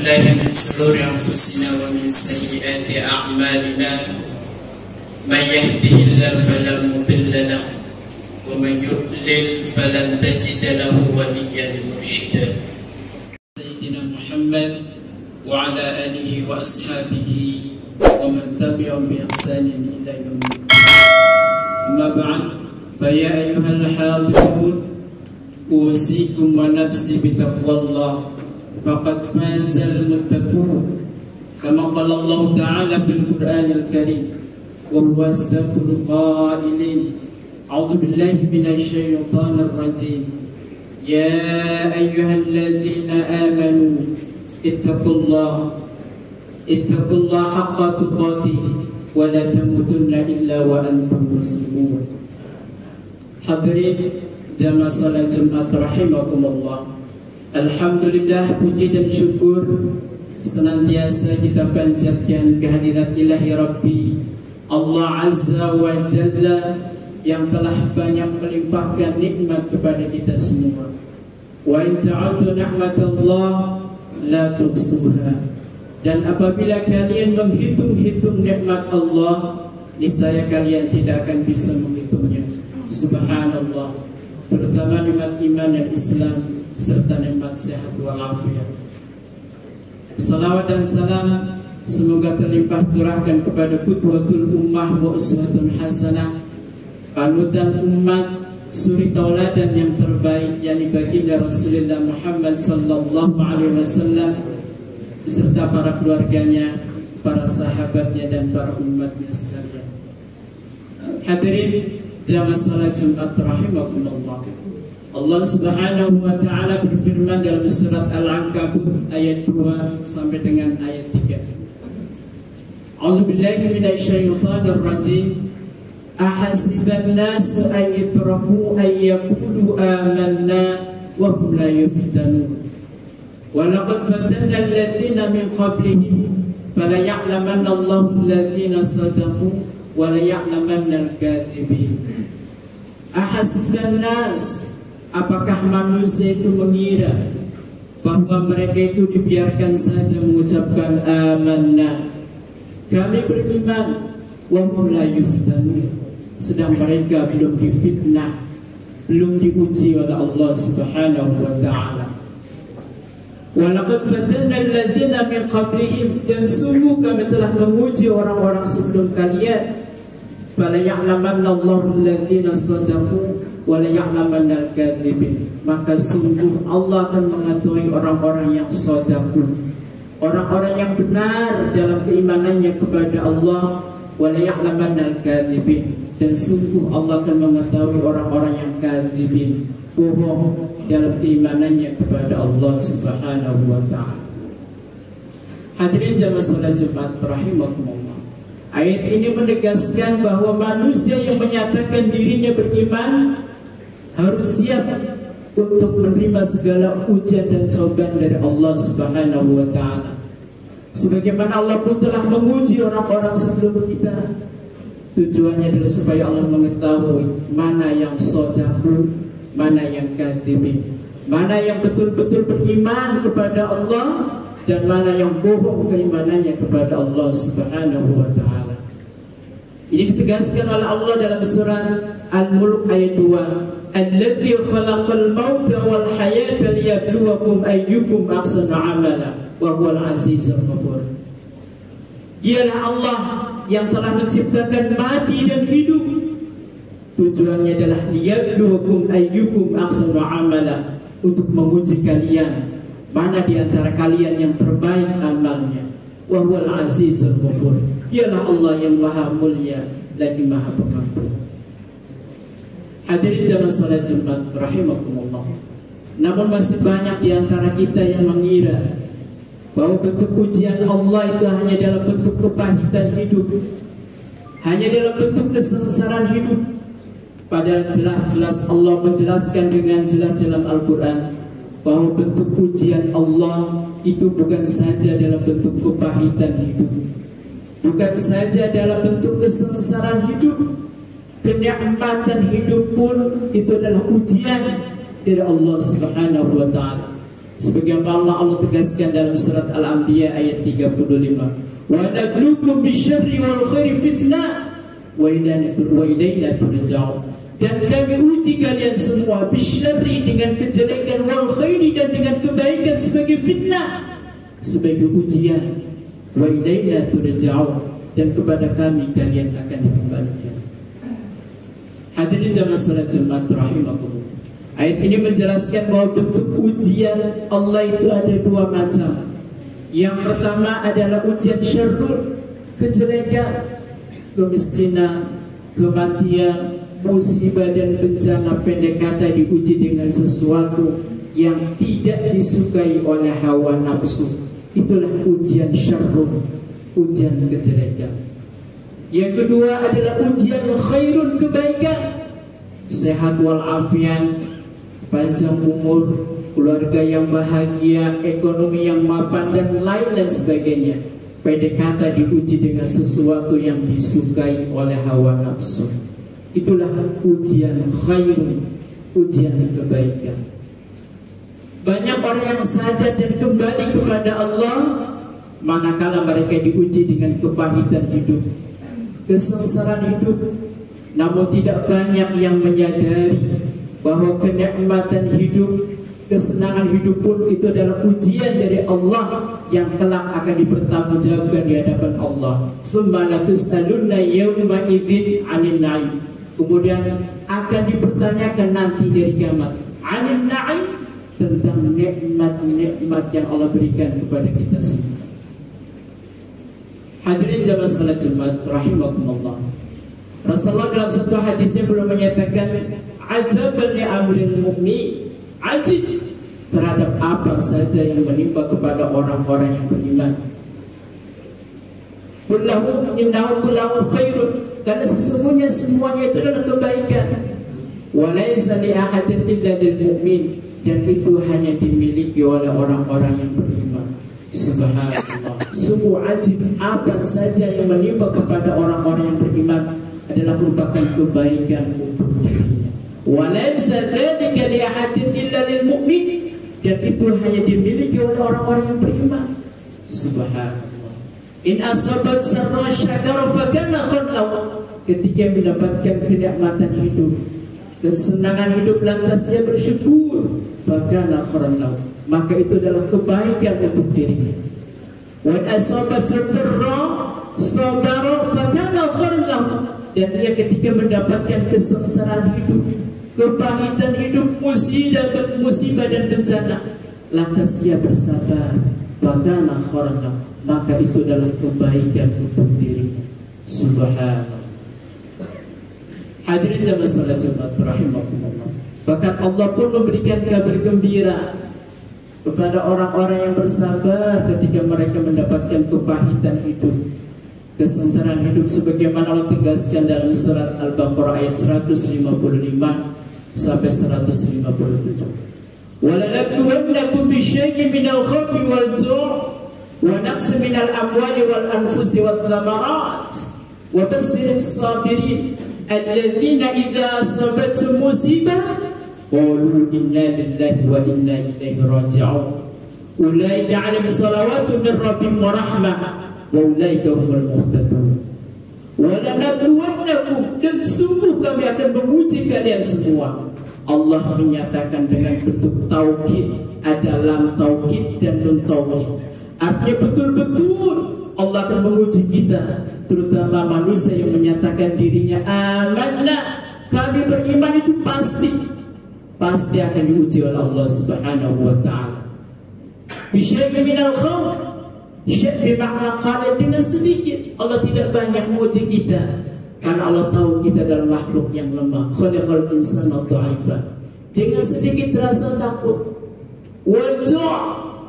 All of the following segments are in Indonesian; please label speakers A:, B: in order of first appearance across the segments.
A: بالله من شرور أنفسنا ومن سيئات أعمالنا من يهده الله فلا مضل له ومن يضلل فلن تجد له وليا مرشدا سيدنا محمد وعلى آله وأصحابه ومن تبعهم بإحسان إلى يوم الدين. أما بعد فيا أيها الحاضرون أوصيكم ونفسي بتقوى الله فقد فاز المتقون كما قال الله تعالى في القرآن الكريم وهو أصدق القائلين أعوذ بالله من الشيطان الرجيم يا أيها الذين آمنوا اتقوا الله حق تقاته ولا تموتن إلا وأنتم مسلمون. Hadirin jamaah salat Jumat rahimakumullah. Alhamdulillah, puji dan syukur senantiasa kita panjatkan kehadirat ilahi Rabbi Allah Azza wa Jalla yang telah banyak melimpahkan nikmat kepada kita semua. Wa in ta'uddu ni'matallah la tuhsuha. Dan apabila kalian menghitung-hitung nikmat Allah, niscaya kalian tidak akan bisa menghitungnya. Subhanallah, terutama nikmat iman dan Islam serta nikmat sehat walafiat. Salawat dan salam semoga terlimpah curahkan kepada qudwatul ummah wa uswatun hasanah, panutan umat, suri tauladan yang terbaik, yakni baginda Rasulullah Muhammad sallallahu alaihi wasallam beserta para keluarganya, para sahabatnya dan para umatnya sekalian. Hadirin jamaah salat Jumat rahimakumullah. Allah Subhanahu wa taala berfirman dalam surat Al-Ankabut ayat 2 sampai dengan ayat 3. A'udzu billahi minasyaitonir rajim. Ahasiban nasu an yatraku an yaqulu amanna wa hum la yuftanun. Wa laqad fatanna alladhina min qablihim fala ya'lamanna Allahu alladhina sadaqu wa la ya'lamanna al-kadhibin. Ahasiban nas, apakah manusia itu mengira bahwa mereka itu dibiarkan saja mengucapkan amanna, kami beriman, wa hum la yuftanun, sedang mereka belum difitnah, belum diuji oleh Allah Subhanahu wa taala. Wa laqad fatanna alladzina min qablihim, dan sungguh kami telah menguji orang-orang sebelum kalian. Fala ya'lamanna Allahu alladzina sadaqu wa la ya'lamanna al-kadzibin, maka sungguh Allah akan mengetahui orang-orang yang shadaqu, orang-orang yang benar dalam keimanannya kepada Allah, wa la ya'lamanna al-kadzibin, dan sungguh Allah akan mengetahui orang-orang yang kadzibin, bohong dalam keimanannya kepada Allah Subhanahu wa taala. Hadirin jamaah salat Jumat rahimakumullah. Ayat ini menegaskan bahwa manusia yang menyatakan dirinya beriman harus siap untuk menerima segala ujian dan cobaan dari Allah Subhanahu wa taala. Sebagaimana Allah pun telah menguji orang-orang sebelum kita. Tujuannya adalah supaya Allah mengetahui mana yang shadaqu, mana yang kadzibin, mana yang betul-betul beriman kepada Allah dan mana yang bohong keimanannya kepada Allah Subhanahu wa taala. Ini ditegaskan oleh Allah dalam surah Al-Mulk ayat 2. Alladzi khalaqal mauta wal hayata liyabluwakum ayyukum ahsanu amala wa huwal azizul ghafur. Ialah Allah yang telah menciptakan mati dan hidup. Tujuannya adalah liyabluwakum ayyukum ahsanu amala, untuk menguji kalian mana di antara kalian yang terbaik amalnya. Wa huwal azizul ghafur. Ialah Allah yang maha mulia lagi maha pengampun. Hadirin jamaah salat Jumat rahimakumullah. Namun masih banyak di antara kita yang mengira bahwa bentuk ujian Allah itu hanya dalam bentuk kepahitan hidup, hanya dalam bentuk kesengsaraan hidup. Padahal jelas-jelas Allah menjelaskan dengan jelas dalam Al-Quran bahwa bentuk ujian Allah itu bukan saja dalam bentuk kepahitan hidup, bukan saja dalam bentuk kesengsaraan hidup. Kenikmatan hidup pun itu adalah ujian dari Allah Subhanahu wa taala. Sebagaimana Allah tegaskan dalam surat Al-Anbiya ayat 35, wa nabluukum bisyarri wal khairi fitnah wa ilaina turja'un. Dan kami uji kalian semua bisyarri dengan kejelekan, wal khairi dan dengan kebaikan sebagai fitnah, sebagai ujian, wa ilaina turja'un, dan kepada kami kalian akan dikembalikan. Hadirin jamaah salat Jumat rahimakumullah. Ayat ini menjelaskan bahwa bentuk ujian Allah itu ada dua macam. Yang pertama adalah ujian syarrun, kejelekan, kemiskinan, kematian, musibah dan bencana. Pendek kata, diuji dengan sesuatu yang tidak disukai oleh hawa nafsu. Itulah ujian syarrun, ujian kejelekan. Yang kedua adalah ujian khairun, kebaikan, sehat walafiat, panjang umur, keluarga yang bahagia, ekonomi yang mapan, dan lain sebagainya. Pendek kata, diuji dengan sesuatu yang disukai oleh hawa nafsu. Itulah ujian khairun, ujian kebaikan. Banyak orang yang sadar dan kembali kepada Allah manakala mereka diuji dengan kepahitan hidup, kesengsaraan hidup. Namun tidak banyak yang menyadari bahwa kenikmatan hidup, kesenangan hidup pun itu adalah ujian dari Allah yang kelak akan dipertanggungjawabkan di hadapan Allah. Tsumma latus'alunna yawma idzin 'anil na'im. Kemudian akan dipertanyakan nanti dari kiamat 'anil na'im, tentang nikmat-nikmat yang Allah berikan kepada kita semua. Hadirin jamaah salat Jumat rahimakumullah. Rasulullah dalam satu hadisnya belum menyatakan ajaban li amril mu'min, ajib terhadap apa saja yang menimpa kepada orang-orang yang beriman. Kullahu innahu kullahu khairun, karena sesungguhnya semuanya itu adalah kebaikan. Wa laisa li ahadin illa lil mu'min, dan itu hanya dimiliki oleh orang-orang yang beriman. Subhanallah, sungguh ajib apa saja yang menimpa kepada orang-orang yang beriman adalah merupakan kebaikan untuk dirinya. Walaysa dzalika li ahadin illa lil mu'min, dan itu hanya dimiliki oleh orang-orang yang beriman. Subhanallah. In asabat sarra syakara fa kana khairan. Ketika mendapatkan kenikmatan hidup, kesenangan hidup, lantas dia bersyukur, fa kana khairan, maka itu adalah kebaikan untuk dirinya. Wa asabat sarra sabara fa kana khairan, dan dia ketika mendapatkan kesengsaraan hidup, kepahitan hidup, musibah dan bencana, lantas dia bersabar, bagana khairan, maka itu adalah kebaikan untuk dirinya. Subhanallah. Hadirin jamaah salat Jumat rahimakumullah. Bahkan Allah pun memberikan kabar gembira kepada orang-orang yang bersabar ketika mereka mendapatkan kepahitan hidup, kesengsaraan hidup, sebagaimana Allah tegaskan dalam surat Al-Baqarah ayat 155 sampai 157. Walanabluwannakum bisyai'in minal khawfi wal ju' wa naqsin minal amwali wal anfusi wath thamarat wa bashshiris sabirin alladzina idza asabathum musibah qalu inna lillahi wa inna ilaihi raji'un ulaika 'alaihim salawatun min rabbihim wa rahmah wa ulaika humul muhtadun. Walanabluwannakum, dan sungguh kami akan menguji kalian semua. Allah menyatakan dengan bentuk taukid, ada lam taukid dan nun taukid. Artinya betul-betul Allah akan menguji kita, terutama manusia yang menyatakan dirinya amanna, kami beriman, itu pasti akan diuji oleh Allah Subhanahu wa taala. Bisyai'in minal khauf, syai' bermakna qalil, dengan sedikit. Allah tidak banyak menguji kita, karena Allah tahu kita adalah makhluk yang lemah. Khalaqal insana dha'ifa, dengan sedikit rasa takut. Wal ju',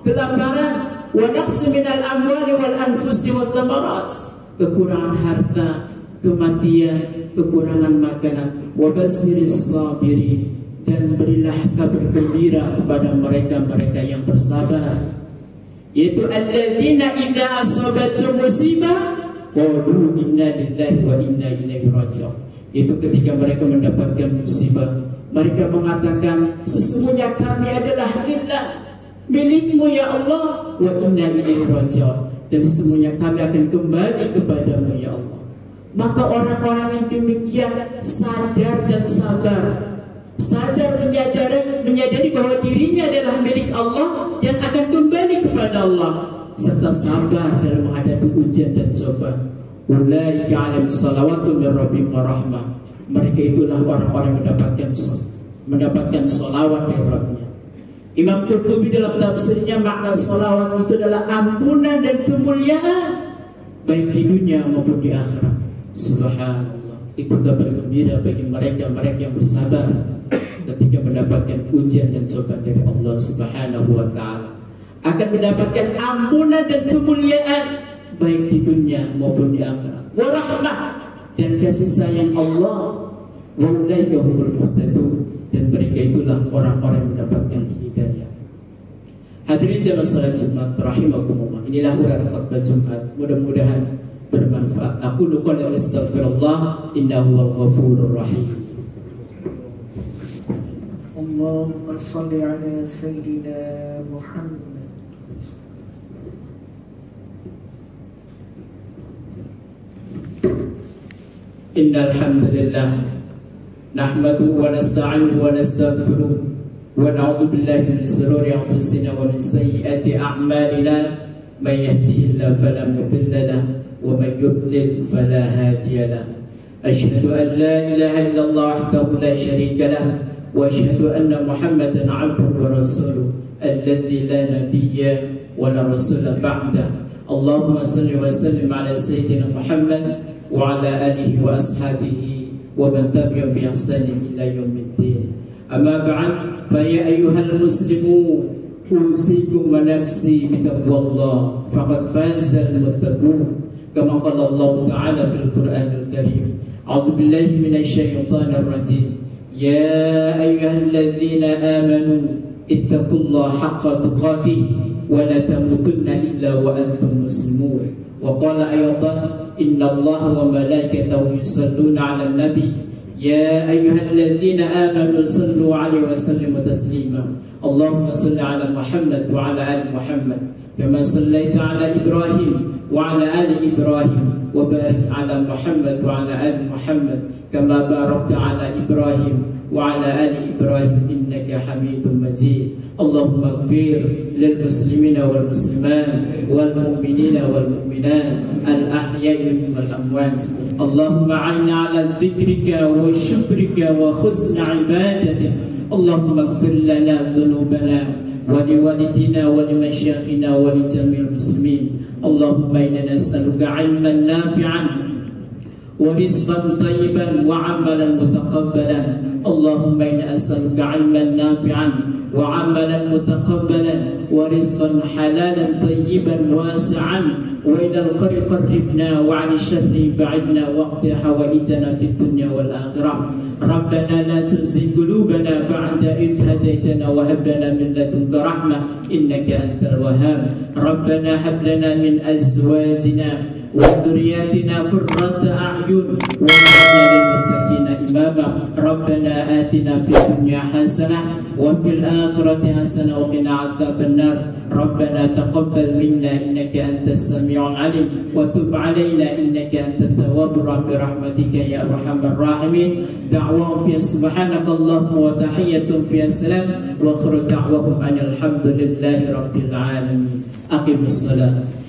A: kelaparan. Wa naqsin minal amwali wal anfusi wath thamarat, kekurangan harta, kematian, kekurangan makanan. Wa bashshiris sabirin, dan berilah kabar gembira kepada mereka-mereka yang bersabar, yaitu alladzina idza asabathum musibah qalu inna lillahi wa inna ilaihi raji'un. Itu ketika mereka mendapatkan musibah, mereka mengatakan sesungguhnya kami adalah lillah, milikmu ya Allah, wa inna ilaihi raji'un, dan sesungguhnya kami akan kembali kepadamu ya Allah. Maka orang-orang yang demikian sadar dan sabar, sadar menyadari bahwa dirinya adalah milik Allah dan akan kembali kepada Allah, serta sabar dalam menghadapi ujian dan cobaan. Ulaika 'alaihim shalawatu min rabbihim wa rahmah. Mereka itulah orang-orang yang mendapatkan sholawat dari Rabbnya. Imam Qurtubi dalam tafsirnya, makna sholawat itu adalah ampunan dan kemuliaan baik di dunia maupun di akhirat. Subhanallah, itu kabar gembira bagi mereka yang bersabar ketika mendapatkan ujian dan cobaan dari Allah Subhanahu wa ta'ala, akan mendapatkan ampunan dan kemuliaan baik di dunia maupun di akhirat. Warahmah, dan kasih sayang Allah. Wa ulaika humul muhtadun, dan mereka itulah orang-orang yang mendapatkan hidayah. Hadirin jamaah salat Jumat rahimakumullah. Inilah uraian khutbah Jumat, mudah-mudahan bermanfaat. Aku qouli astaghfirullah innahu wal ghafurur rahim.
B: Allahumma shalli ala sayyidina Muhammad.
A: Innal hamdalillah nahmaduhu wa nasta'inuhu wa nastaghfiruh wa na'udzu billahi min shururi anfusina wa min sayyiati a'malina. Man yahdihillahu fala mudilla lahu wa man yudlil fala hadiya lahu. Asyhadu an la ilaha illallah wahdahu la syarika lahu wa asyhadu anna Muhammadan 'abduhu wa rasuluh alladzi la nabiyya wa la rasula ba'da. Allahumma shalli wa sallim ala sayyidina Muhammad wa ala alihi wa ashabihi wa man tabi'ahum bi ihsanin ila yaumiddin. Amma ba'd, fa ya ayyuhal muslimun, usikum wa nafsi bi taqwallah faqad fazal muttaqun, kama qala Allah ta'ala fil Qur'anil Karim. A'udzu billahi minasy syaithanir rajim. Ya ayyuhalladzina amanu ittaqullaha haqqa tuqatih wa la tamutunna illa wa antum muslimun. Wa qala ayatan innallaha wa malaikatahu yusalluna 'alan nabi ya ayyuhalladzina amanu sallu 'alaihi wa sallimu taslima. Allahumma salli 'ala Muhammad wa 'ala ali Muhammad kama sallaita 'ala Ibrahim wa 'ala ali Ibrahim wa barik 'ala Muhammad wa 'ala ali Muhammad kama barakta 'ala Ibrahim wa 'ala ali Ibrahim innaka Hamidum Majid. Allahumma ighfir lil muslimina wal muslimat wal mu'minina wal mu'minat al ahya'i minhum wal amwat. Allahumma 'inna 'ala dhikrika wa syukrika wa husni 'ibadatik. Allahumma ighfir lana dhunubana wa liwalidina wa limasyayikhina wa li jami'il muslimin. Allahumma inna nas'aluka 'ilman nafi'an wa rizqan tayyiban wa 'amalan mutaqabbalan. Allahumma inna as'aluka 'ilman nafi'an wa 'amalan mutaqabbalan wa rizqan halalan tayyiban wasi'an wa ilal khairi qarribna wa 'anil syarri ba'idna waqti hawaijana fid dunya wal akhirah. Rabbana la tuzigh qulubana ba'da idh hadaytana wa hab lana min ladunka rahmah innaka antal wahhab. Rabbana hab lana min azwajina wa dhurriyyatina qurrata a'yun waj'alna lil muttaqina imama. Rabbana atina fid dunya hasanah wa fil akhirati hasanah wa qina adzaban nar. Rabbana taqabbal minna innaka antas samiul alim wa tub alaina innaka antat tawwabur rahim bi rahmatika ya arhamar rahimin. Da'wahum fiha subhanakallahumma wa tahiyyatuhum fiha salam wa akhiru da'wahum alhamdulillahi rabbil alamin. Aqimus salat.